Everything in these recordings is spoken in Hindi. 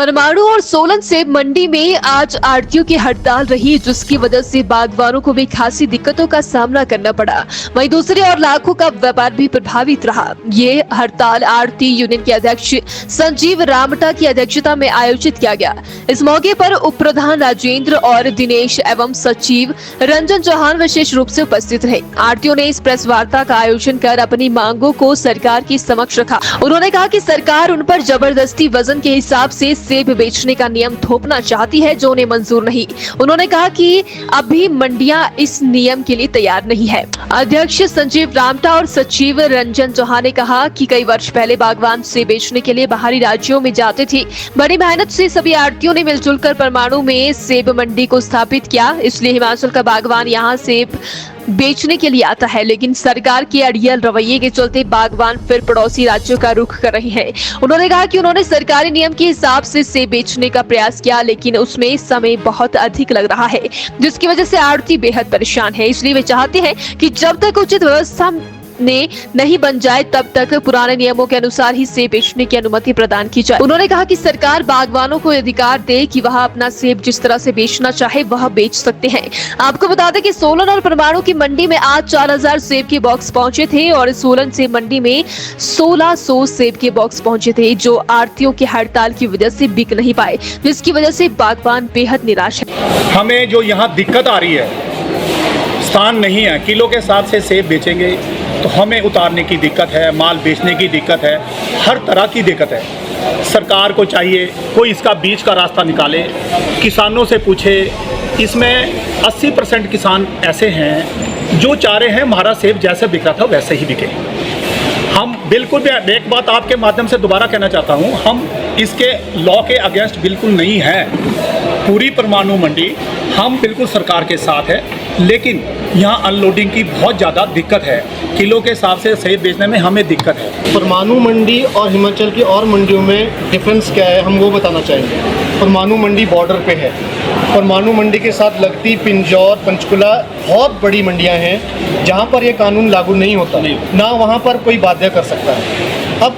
परमाणु और सोलन सेब मंडी में आज आढ़तियों की हड़ताल रही, जिसकी वजह से बागवानों को भी खासी दिक्कतों का सामना करना पड़ा। वहीं दूसरी ओर लाखों का व्यापार भी प्रभावित रहा। ये हड़ताल आढ़ती यूनियन के अध्यक्ष संजीव रामटा की अध्यक्षता में आयोजित किया गया। इस मौके पर उप प्रधान राजेंद्र और दिनेश एवं सचिव रंजन चौहान विशेष रूप से उपस्थित रहे। आढ़तियों ने इस प्रेस वार्ता का आयोजन कर अपनी मांगों को सरकार के समक्ष रखा। उन्होंने कहा कि सरकार उन पर जबरदस्ती वजन के हिसाब से सेब बेचने का नियम थोपना चाहती है, जो उन्हें मंजूर नहीं। उन्होंने कहा कि अभी मंडियां इस नियम के लिए तैयार नहीं है। अध्यक्ष संजीव रामटा और सचिव रंजन चौहान ने कहा कि कई वर्ष पहले बागवान सेब बेचने के लिए बाहरी राज्यों में जाते थे। बड़ी मेहनत से सभी आढ़तियों ने मिलजुल कर परमाणु में सेब मंडी को स्थापित किया, इसलिए हिमाचल का बागवान यहाँ सेब बेचने के लिए आता है। लेकिन सरकार के अड़ियल रवैये के चलते बागवान फिर पड़ोसी राज्यों का रुख कर रहे हैं। उन्होंने कहा कि उन्होंने सरकारी नियम के हिसाब से सेब बेचने का प्रयास किया, लेकिन उसमें समय बहुत अधिक लग रहा है, जिसकी वजह से आढ़ती बेहद परेशान है। इसलिए वे चाहते हैं कि जब तक उचित व्यवस्था नहीं बन जाए तब तक पुराने नियमों के अनुसार ही सेब बेचने की अनुमति प्रदान की जाए। उन्होंने कहा कि सरकार बागवानों को अधिकार दे कि वह अपना सेब जिस तरह से बेचना चाहे वह बेच सकते हैं। आपको बता दें कि सोलन और परमाणु की मंडी में आज 4000 सेब के बॉक्स पहुंचे थे और सोलन सेब मंडी में 1600 सेब के बॉक्स पहुंचे थे, जो आढ़तियों की हड़ताल की वजह से बिक नहीं पाए, जिसकी वजह से बागवान बेहद निराश है। हमें जो यहाँ दिक्कत आ रही है, स्थान नहीं है, किलो के हिसाब से सेब बेचेंगे तो हमें उतारने की दिक्कत है, माल बेचने की दिक्कत है, हर तरह की दिक्कत है। सरकार को चाहिए कोई इसका बीच का रास्ता निकाले, किसानों से पूछे। इसमें 80% किसान ऐसे हैं जो चाह रहे हैं हमारा सेब जैसे बिक रहा था वैसे ही बिके। हम बिल्कुल भी, एक बात आपके माध्यम से दोबारा कहना चाहता हूँ, हम इसके लॉ के अगेंस्ट बिल्कुल नहीं हैं। पूरी परमाणु मंडी हम बिल्कुल सरकार के साथ है, लेकिन यहाँ अनलोडिंग की बहुत ज़्यादा दिक्कत है। किलो के हिसाब से सेब बेचने में हमें दिक्कत है। परमाणु मंडी और हिमाचल की और मंडियों में डिफरेंस क्या है, हम वो बताना चाहेंगे। परमाणु मंडी बॉर्डर पे है। परमाणु मंडी के साथ लगती पिंजौर, पंचकुला बहुत बड़ी मंडियां हैं जहां पर ये कानून लागू नहीं होता, ना वहां पर कोई बाध्य कर सकता है। अब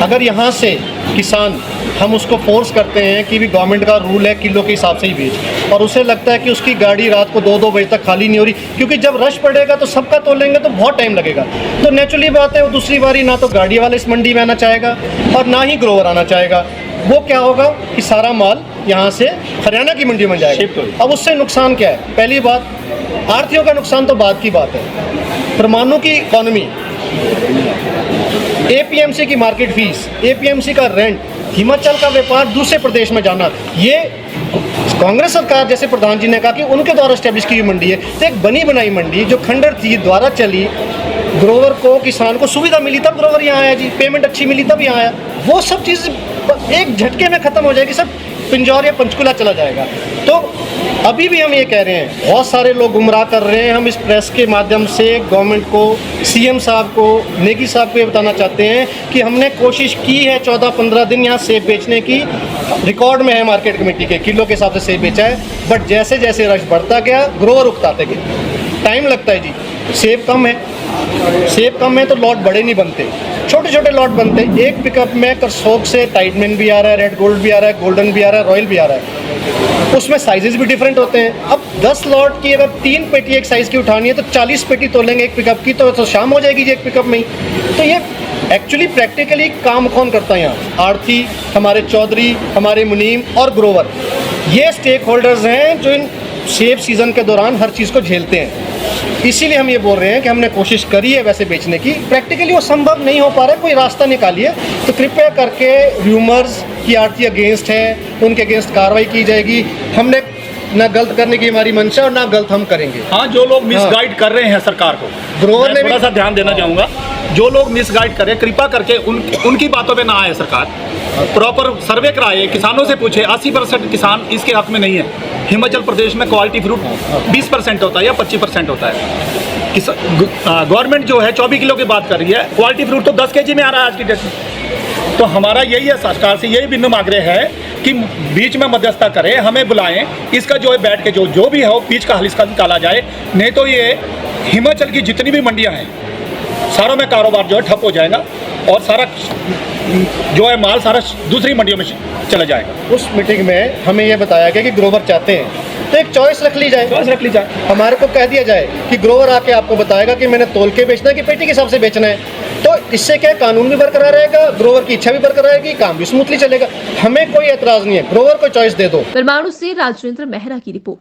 अगर यहाँ से किसान हम उसको फोर्स करते हैं कि भी गवर्नमेंट का रूल है किलो के हिसाब से ही बेच, और उसे लगता है कि उसकी गाड़ी रात को 2-2 बजे तक खाली नहीं हो रही, क्योंकि जब रश पड़ेगा तो सबका तोलेंगे तो बहुत टाइम लगेगा। तो नेचुरली बात है, वो दूसरी बारी ना तो गाड़ी वाला इस मंडी में आना चाहेगा और ना ही ग्रोवर आना चाहेगा। वो क्या होगा कि सारा माल यहाँ से हरियाणा की मंडी में जाएगा। अब उससे नुकसान क्या है? पहली बात, आढ़तियों का नुकसान तो बाद की बात है। परमाणु की इकॉनमी, एपीएमसी की मार्केट फीस, एपीएमसी का रेंट, हिमाचल का व्यापार दूसरे प्रदेश में जाना, ये कांग्रेस सरकार जैसे प्रधान जी ने कहा कि उनके द्वारा स्टैब्लिश की हुई मंडी है। तो एक बनी बनाई मंडी जो खंडर थी, द्वारा चली, ग्रोवर को, किसान को सुविधा मिली तब ग्रोवर यहाँ आया जी, पेमेंट अच्छी मिली तब यहाँ आया। वो सब चीज़ एक झटके में ख़त्म हो जाएगी, सब पिंजौर या पंचकुला चला जाएगा। तो अभी भी हम ये कह रहे हैं, बहुत सारे लोग गुमराह कर रहे हैं। हम इस प्रेस के माध्यम से गवर्नमेंट को, सीएम साहब को, नेगी साहब को ये बताना चाहते हैं कि हमने कोशिश की है 14-15 दिन यहाँ सेब बेचने की, रिकॉर्ड में है मार्केट कमेटी के, किलो के हिसाब से सेब बेचा है। बट जैसे जैसे रश बढ़ता गया, ग्रोवर उकताते गए, टाइम लगता है जी। सेब कम है तो लॉट बड़े नहीं बनते, छोटे छोटे लॉट बनते हैं। एक पिकअप में करसोग से टाइडमैन भी आ रहा है, रेड गोल्ड भी आ रहा है, गोल्डन भी आ रहा है, रॉयल भी आ रहा है। उसमें साइजेस भी डिफरेंट होते हैं। अब 10 लॉट की अगर 3 पेटी एक साइज़ की उठानी है तो 40 पेटी तोलेंगे एक पिकअप की, तो शाम हो जाएगी जी एक पिकअप में ही। तो ये एक्चुअली प्रैक्टिकली काम कौन करता है यहाँ? आढ़ती, हमारे चौधरी, हमारे मुनीम और ग्रोवर, ये स्टेक होल्डर्स हैं जो इन सेब सीज़न के दौरान हर चीज़ को झेलते हैं। इसीलिए हम ये बोल रहे हैं कि हमने कोशिश करी है वैसे बेचने की, प्रैक्टिकली वो संभव नहीं हो पा रहा है, कोई रास्ता निकालिए। तो कृपया करके र्यूमर्स की आढ़ती अगेंस्ट है, उनके अगेंस्ट कार्रवाई की जाएगी। हमने ना गलत करने की हमारी मंशा और ना गलत हम करेंगे। हाँ, जो लोग मिसगाइड कर रहे हैं सरकार को, ग्रोवर ने थोड़ा सा ध्यान देना चाहूँगा। जो लोग मिसगाइड करें, कृपा करके उनकी बातों पे ना आए। सरकार प्रॉपर सर्वे कराए, किसानों से पूछे। 80% किसान इसके हक में नहीं है। हिमाचल प्रदेश में क्वालिटी फ्रूट 20% होता है या 25% होता है। गवर्नमेंट जो है 24 किलो की बात कर रही है, क्वालिटी फ्रूट तो 10 kg में आ रहा है आज की डेट में। तो हमारा यही है, सरकार से यही विनम्र आग्रह है कि बीच में मध्यस्थता करें, हमें बुलाएं, इसका जो है बैठ के जो भी हो बीच का हल इसका निकाला जाए। नहीं तो ये हिमाचल की जितनी भी मंडियां हैं, सारों में कारोबार जो है ठप हो जाएगा। और सारा जो है माल सारा दूसरी मंडियों में चला जाएगा। उस मीटिंग में हमें यह बताया गया कि ग्रोवर चाहते हैं तो एक चॉइस रख ली जाए, चॉइस रख ली जाए। हमारे को कह दिया जाए कि ग्रोवर आके आपको बताएगा कि मैंने तोल के बेचना है कि पेटी के हिसाब से बेचना है। तो इससे क्या कानून भी बरकरार रहेगा, ग्रोवर की इच्छा भी बरकरार रहेगी, काम भी स्मूथली चलेगा। हमें कोई एतराज नहीं है, ग्रोवर को चॉइस दे दो। परमाणु से राजेंद्र मेहरा की रिपोर्ट।